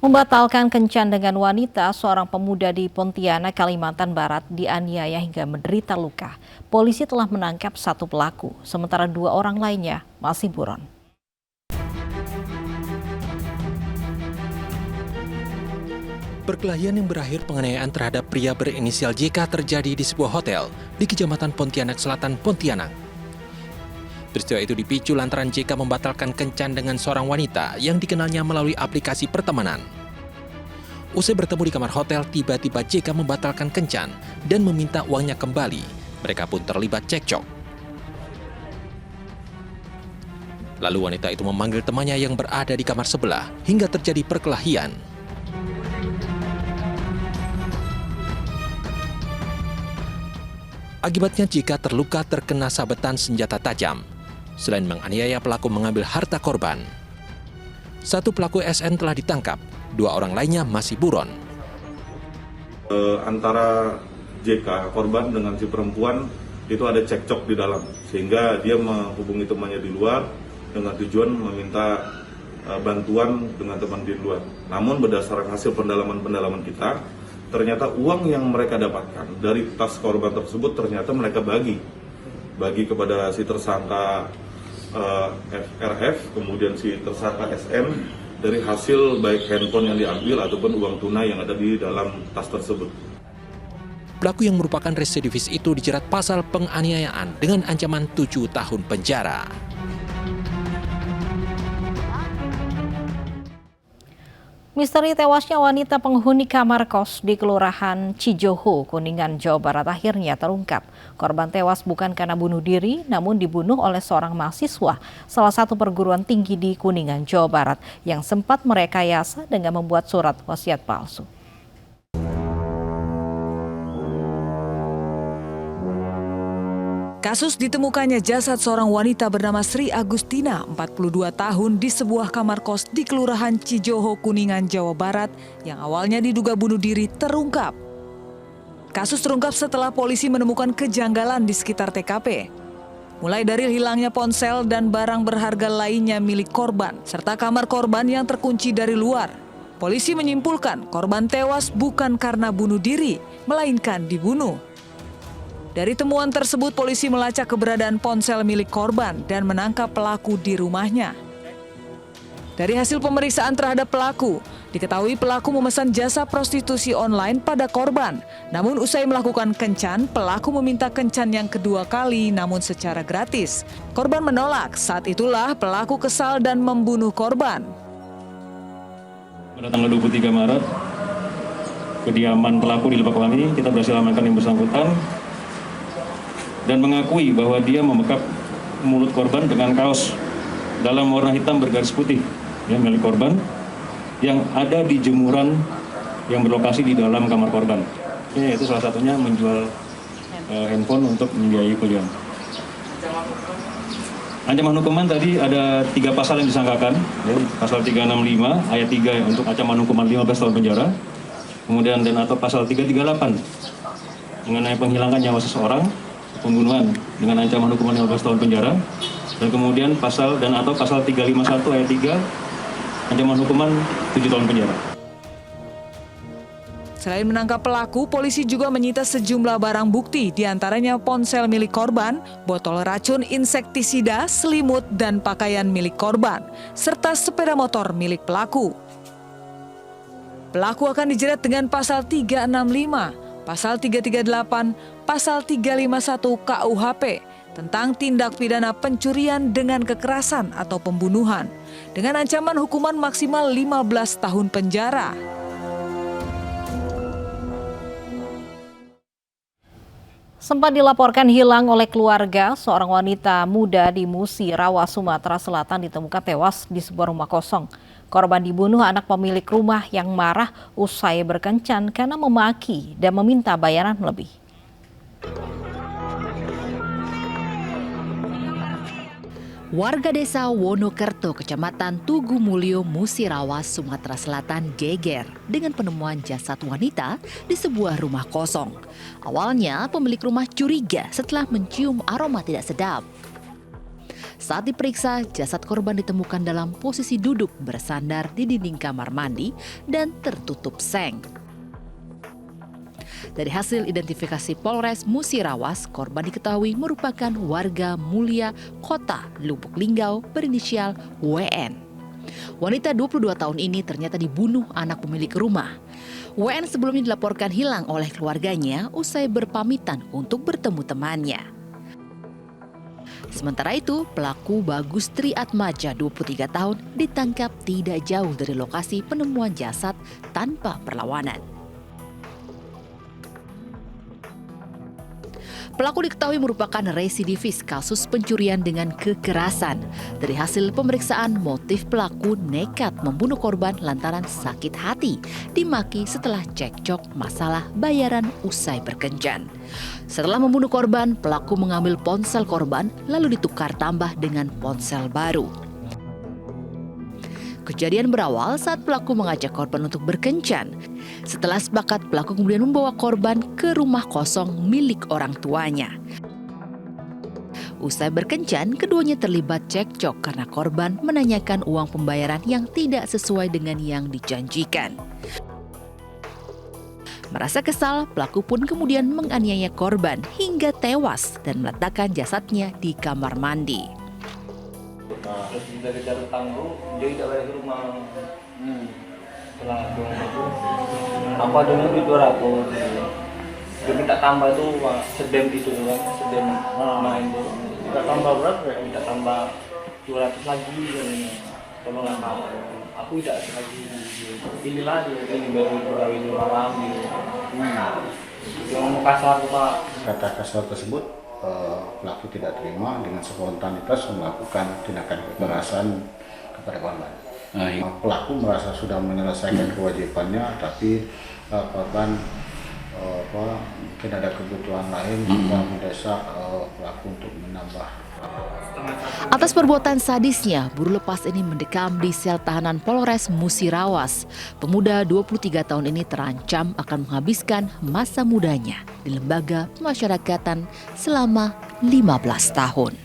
Membatalkan kencan dengan wanita, seorang pemuda di Pontianak, Kalimantan Barat dianiaya hingga menderita luka. Polisi telah menangkap satu pelaku, sementara dua orang lainnya masih buron. Perkelahian yang berakhir penganiayaan terhadap pria berinisial JK terjadi di sebuah hotel di Kecamatan Pontianak Selatan, Pontianak. Peristiwa itu dipicu lantaran JK membatalkan kencan dengan seorang wanita yang dikenalnya melalui aplikasi pertemanan. Usai bertemu di kamar hotel, tiba-tiba JK membatalkan kencan dan meminta uangnya kembali. Mereka pun terlibat cekcok. Lalu wanita itu memanggil temannya yang berada di kamar sebelah hingga terjadi perkelahian. Akibatnya JK terluka terkena sabetan senjata tajam. Selain menganiaya, pelaku mengambil harta korban. Satu pelaku SN telah ditangkap, dua orang lainnya masih buron. Antara JK, korban dengan si perempuan itu ada cekcok di dalam. Sehingga dia menghubungi temannya di luar dengan tujuan meminta bantuan dengan teman di luar. Namun berdasarkan hasil pendalaman kita, ternyata uang yang mereka dapatkan dari tas korban tersebut ternyata mereka bagi kepada si tersangka RF, kemudian si tersangka SM dari hasil baik handphone yang diambil ataupun uang tunai yang ada di dalam tas tersebut. Pelaku yang merupakan residivis itu dijerat pasal penganiayaan dengan ancaman 7 tahun penjara. Misteri tewasnya wanita penghuni kamar kos di Kelurahan Cijoho, Kuningan, Jawa Barat akhirnya terungkap. Korban tewas bukan karena bunuh diri, namun dibunuh oleh seorang mahasiswa salah satu perguruan tinggi di Kuningan, Jawa Barat yang sempat merekayasa dengan membuat surat wasiat palsu. Kasus ditemukannya jasad seorang wanita bernama Sri Agustina, 42 tahun, di sebuah kamar kos di Kelurahan Cijoho, Kuningan, Jawa Barat yang awalnya diduga bunuh diri terungkap. Kasus terungkap setelah polisi menemukan kejanggalan di sekitar TKP. Mulai dari hilangnya ponsel dan barang berharga lainnya milik korban, serta kamar korban yang terkunci dari luar. Polisi menyimpulkan korban tewas bukan karena bunuh diri, melainkan dibunuh. Dari temuan tersebut, polisi melacak keberadaan ponsel milik korban dan menangkap pelaku di rumahnya. Dari hasil pemeriksaan terhadap pelaku, diketahui pelaku memesan jasa prostitusi online pada korban. Namun usai melakukan kencan, pelaku meminta kencan yang kedua kali namun secara gratis. Korban menolak, saat itulah pelaku kesal dan membunuh korban. Pada tanggal 23 Maret, kediaman pelaku di Lebak Wangi, kita berhasil amankan yang bersangkutan dan mengakui bahwa dia membekap mulut korban dengan kaos dalam warna hitam bergaris putih ya, milik korban yang ada di jemuran yang berlokasi di dalam kamar korban. Ini yaitu salah satunya menjual handphone untuk membiayai kuliah. Ancaman hukuman tadi ada 3 pasal yang disangkakan, ya, pasal 365 ayat 3 untuk ancaman hukuman 15 tahun penjara, kemudian dan atau pasal 338 mengenai penghilangan nyawa seseorang, pembunuhan dengan ancaman hukuman 15 tahun penjara, dan kemudian pasal dan atau pasal 351 ayat 3 ancaman hukuman 7 tahun penjara. Selain menangkap pelaku, polisi juga menyita sejumlah barang bukti, diantaranya ponsel milik korban, botol racun insektisida, selimut, dan pakaian milik korban, serta sepeda motor milik pelaku. Pelaku akan dijerat dengan pasal 365, pasal 338, pasal 351 KUHP tentang tindak pidana pencurian dengan kekerasan atau pembunuhan dengan ancaman hukuman maksimal 15 tahun penjara. Sempat dilaporkan hilang oleh keluarga, seorang wanita muda di Musi, Rawa, Sumatera Selatan ditemukan tewas di sebuah rumah kosong. Korban dibunuh anak pemilik rumah yang marah usai berkencan karena memaki dan meminta bayaran lebih. Warga desa Wonokerto, Kecamatan Tugu Mulyo, Musi Rawa, Sumatera Selatan geger dengan penemuan jasad wanita di sebuah rumah kosong. Awalnya pemilik rumah curiga setelah mencium aroma tidak sedap. Saat diperiksa, jasad korban ditemukan dalam posisi duduk bersandar di dinding kamar mandi dan tertutup seng. Dari hasil identifikasi Polres Musirawas, korban diketahui merupakan warga Mulia, Kota Lubuk Linggau berinisial WN. Wanita 22 tahun ini ternyata dibunuh anak pemilik rumah. WN sebelumnya dilaporkan hilang oleh keluarganya usai berpamitan untuk bertemu temannya. Sementara itu, pelaku Bagus Triatmaja 23 tahun ditangkap tidak jauh dari lokasi penemuan jasad tanpa perlawanan. Pelaku diketahui merupakan residivis kasus pencurian dengan kekerasan. Dari hasil pemeriksaan, motif pelaku nekat membunuh korban lantaran sakit hati, dimaki setelah cekcok masalah bayaran usai berkencan. Setelah membunuh korban, pelaku mengambil ponsel korban lalu ditukar tambah dengan ponsel baru. Kejadian berawal saat pelaku mengajak korban untuk berkencan. Setelah sepakat, pelaku kemudian membawa korban ke rumah kosong milik orang tuanya. Usai berkencan, keduanya terlibat cekcok karena korban menanyakan uang pembayaran yang tidak sesuai dengan yang dijanjikan. Merasa kesal, pelaku pun kemudian menganiaya korban hingga tewas dan meletakkan jasadnya di kamar mandi. Terus dari cara tangguh dia tidak balik ke rumah. Setelah itu apa dulu di 200 dia minta tambah itu sedem itu kan, sedem main itu minta tambah berapa ya, minta tambah 200 lagi tolong aku tidak lagi inilah ini baru pegawai di malam gitu. Dia ngomong kasar Pak. Kata kasar tersebut pelaku tidak terima dengan spontanitas melakukan tindakan kekerasan kepada korban. Pelaku merasa sudah menyelesaikan kewajibannya, tapi korban mungkin ada kebutuhan lain juga mendesak pelaku untuk menambah. Atas perbuatan sadisnya, buruh lepas ini mendekam di sel tahanan Polres Musirawas. Pemuda 23 tahun ini terancam akan menghabiskan masa mudanya di lembaga pemasyarakatan selama 15 tahun.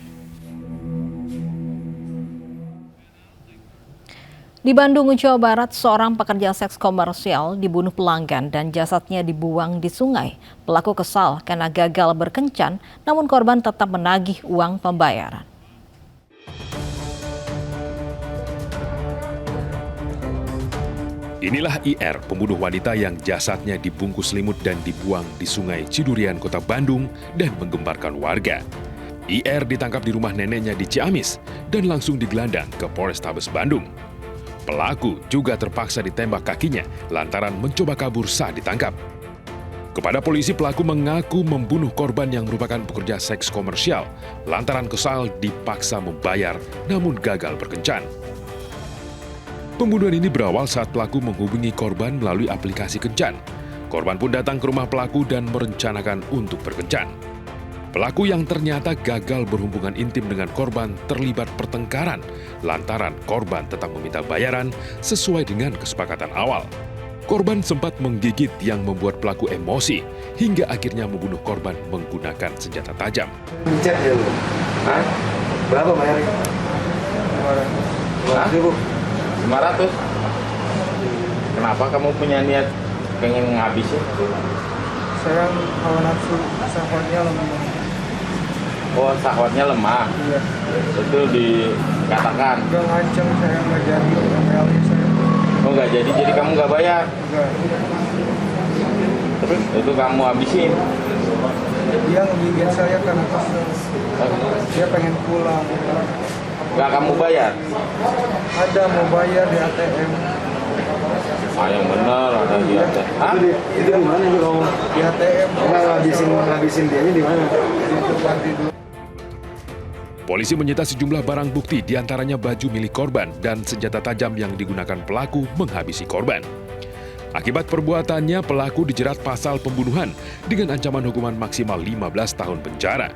Di Bandung, Jawa Barat, seorang pekerja seks komersial dibunuh pelanggan dan jasadnya dibuang di sungai. Pelaku kesal karena gagal berkencan, namun korban tetap menagih uang pembayaran. Inilah IR, pembunuh wanita yang jasadnya dibungkus selimut dan dibuang di Sungai Cidurian, Kota Bandung dan menggemparkan warga. IR ditangkap di rumah neneknya di Ciamis dan langsung digelandang ke Polrestabes Bandung. Pelaku juga terpaksa ditembak kakinya lantaran mencoba kabur saat ditangkap. Kepada polisi, pelaku mengaku membunuh korban yang merupakan pekerja seks komersial lantaran kesal dipaksa membayar namun gagal berkencan. Pembunuhan ini berawal saat pelaku menghubungi korban melalui aplikasi kencan. Korban pun datang ke rumah pelaku dan merencanakan untuk berkencan. Pelaku yang ternyata gagal berhubungan intim dengan korban terlibat pertengkaran lantaran korban tetap meminta bayaran sesuai dengan kesepakatan awal. Korban sempat menggigit yang membuat pelaku emosi hingga akhirnya membunuh korban menggunakan senjata tajam. Cek ya lu? Hah? Berapa bayarnya? 500. Kenapa kamu punya niat pengen ngabisin? Saya hawa nafsu, syahwatnya lemah. Oh, syahwatnya lemah. Iya. Itu dikatakan. Udah ngancam saya nggak jadi PLI saya. Oh, nggak jadi kamu nggak bayar? Enggak. Terus itu kamu habisin? Dia ngegigit saya karena kesel. Dia pengen pulang. Nggak kamu bayar? Ada mau bayar di ATM. Yang benar ada di ATM. Hah? Itu di mana itu kamu? Di ATM. Ngabisin dia di mana? Di tempat itu. Polisi menyita sejumlah barang bukti, diantaranya baju milik korban dan senjata tajam yang digunakan pelaku menghabisi korban. Akibat perbuatannya, pelaku dijerat pasal pembunuhan dengan ancaman hukuman maksimal 15 tahun penjara.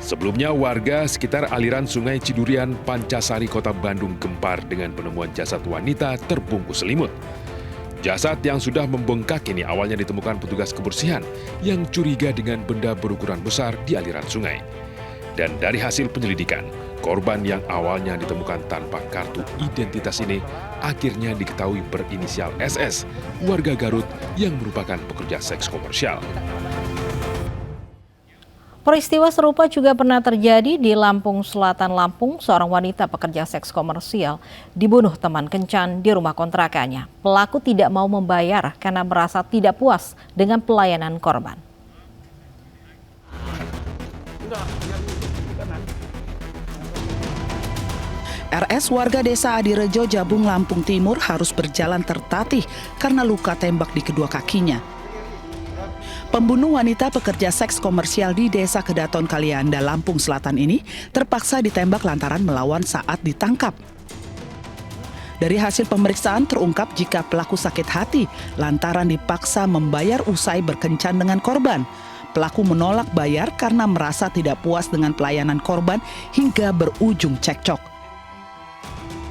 Sebelumnya, warga sekitar aliran Sungai Cidurian, Pancasari, Kota Bandung gempar dengan penemuan jasad wanita terbungkus selimut. Jasad yang sudah membengkak ini awalnya ditemukan petugas kebersihan yang curiga dengan benda berukuran besar di aliran sungai. Dan dari hasil penyelidikan, korban yang awalnya ditemukan tanpa kartu identitas ini akhirnya diketahui berinisial SS, warga Garut yang merupakan pekerja seks komersial. Peristiwa serupa juga pernah terjadi di Lampung Selatan, Lampung. Seorang wanita pekerja seks komersial dibunuh teman kencan di rumah kontrakannya. Pelaku tidak mau membayar karena merasa tidak puas dengan pelayanan korban. RS warga desa Adirejo, Jabung, Lampung Timur harus berjalan tertatih karena luka tembak di kedua kakinya. Pembunuh wanita pekerja seks komersial di Desa Kedaton Kalianda, Lampung Selatan ini terpaksa ditembak lantaran melawan saat ditangkap. Dari hasil pemeriksaan terungkap jika pelaku sakit hati lantaran dipaksa membayar usai berkencan dengan korban. Pelaku menolak bayar karena merasa tidak puas dengan pelayanan korban hingga berujung cekcok.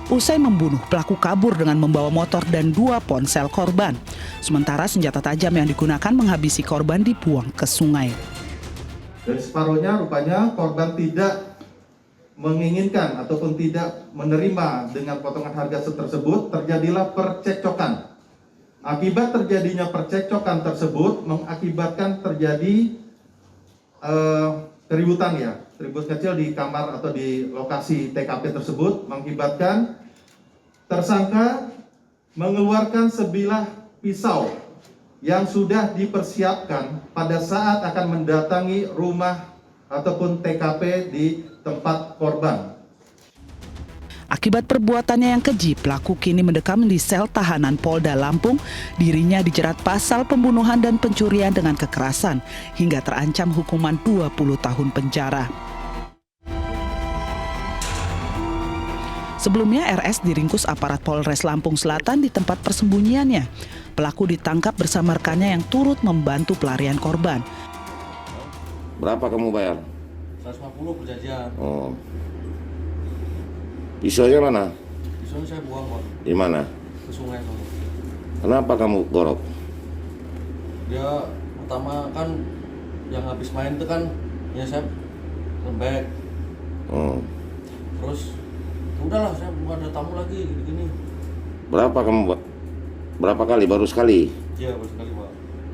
Usai membunuh, pelaku kabur dengan membawa motor dan 2 ponsel korban. Sementara senjata tajam yang digunakan menghabisi korban dibuang ke sungai. Dan separuhnya rupanya korban tidak menginginkan ataupun tidak menerima dengan potongan harga tersebut, terjadilah percekcokan. Akibat terjadinya percekcokan tersebut mengakibatkan terjadi keributan ribut kecil di kamar atau di lokasi TKP tersebut, mengakibatkan tersangka mengeluarkan sebilah pisau yang sudah dipersiapkan pada saat akan mendatangi rumah ataupun TKP di tempat korban. Akibat perbuatannya yang keji, pelaku kini mendekam di sel tahanan Polda Lampung. Dirinya dijerat pasal pembunuhan dan pencurian dengan kekerasan hingga terancam hukuman 20 tahun penjara. Sebelumnya RS diringkus aparat Polres Lampung Selatan di tempat persembunyiannya. Pelaku ditangkap bersama rekannya yang turut membantu pelarian korban. Berapa kamu bayar? 150 perjanjian. Oh. Pisaunya mana? Pisaunya saya buang, Pak. Di mana? Ke sungai, Pak. Kenapa kamu gorok? Dia pertama kan yang habis main itu kan ya saya lembek. Oh. Terus udahlah, saya bukan ada tamu lagi gini. Berapa kali? Baru sekali? Iya, baru sekali, Pak.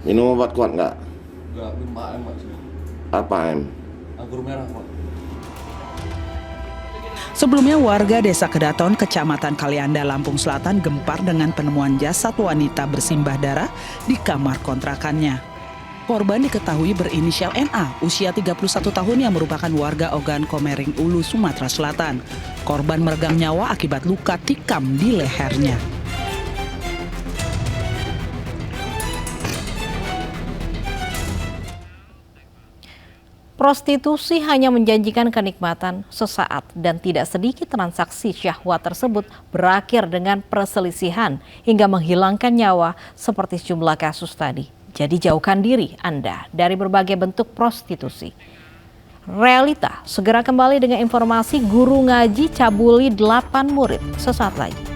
Minum obat kuat nggak? Nggak, minum AM, Pak. Apa AM? Anggur merah, Pak. Sebelumnya warga Desa Kedaton, Kecamatan Kalianda, Lampung Selatan gempar dengan penemuan jasad wanita bersimbah darah di kamar kontrakannya. Korban diketahui berinisial NA, usia 31 tahun yang merupakan warga Ogan Komering Ulu, Sumatera Selatan. Korban meregang nyawa akibat luka tikam di lehernya. Prostitusi hanya menjanjikan kenikmatan sesaat dan tidak sedikit transaksi syahwat tersebut berakhir dengan perselisihan hingga menghilangkan nyawa seperti sejumlah kasus tadi. Jadi jauhkan diri Anda dari berbagai bentuk prostitusi. Realita segera kembali dengan informasi guru ngaji cabuli 8 murid sesaat lagi.